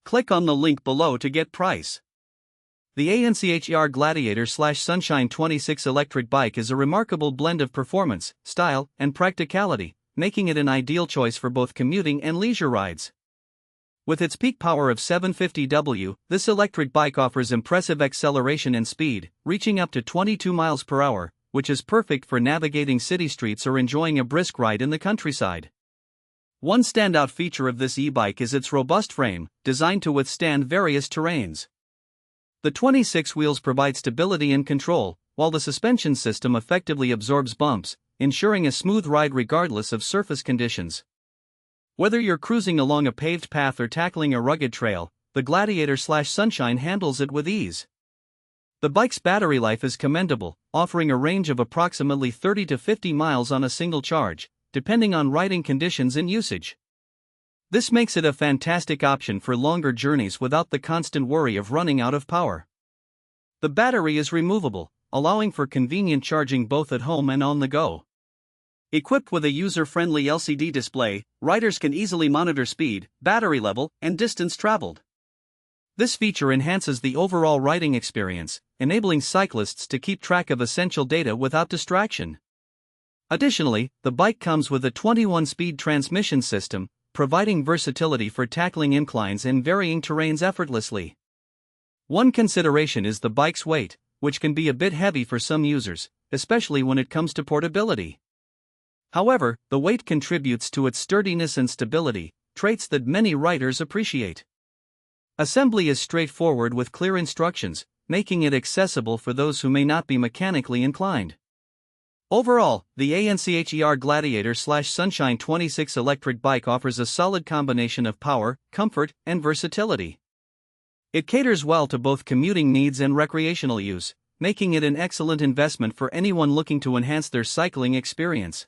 Click on the link below to get price. The ANCHER Gladiator /Sunshine 26 electric bike is a remarkable blend of performance, style, and practicality, making it an ideal choice for both commuting and leisure rides. With its peak power of 750W, this electric bike offers impressive acceleration and speed, reaching up to 22 miles per hour, which is perfect for navigating city streets or enjoying a brisk ride in the countryside. One standout feature of this e-bike is its robust frame, designed to withstand various terrains. The 26 wheels provide stability and control, while the suspension system effectively absorbs bumps, ensuring a smooth ride regardless of surface conditions. Whether you're cruising along a paved path or tackling a rugged trail, the Gladiator /Sunshine handles it with ease. The bike's battery life is commendable, offering a range of approximately 30 to 50 miles on a single charge, depending on riding conditions and usage. This makes it a fantastic option for longer journeys without the constant worry of running out of power. The battery is removable, allowing for convenient charging both at home and on the go. Equipped with a user-friendly LCD display, riders can easily monitor speed, battery level, and distance traveled. This feature enhances the overall riding experience, enabling cyclists to keep track of essential data without distraction. Additionally, the bike comes with a 21-speed transmission system, providing versatility for tackling inclines and varying terrains effortlessly. One consideration is the bike's weight, which can be a bit heavy for some users, especially when it comes to portability. However, the weight contributes to its sturdiness and stability, traits that many riders appreciate. Assembly is straightforward with clear instructions, making it accessible for those who may not be mechanically inclined. Overall, the ANCHER Gladiator /Sunshine 26 electric bike offers a solid combination of power, comfort, and versatility. It caters well to both commuting needs and recreational use, making it an excellent investment for anyone looking to enhance their cycling experience.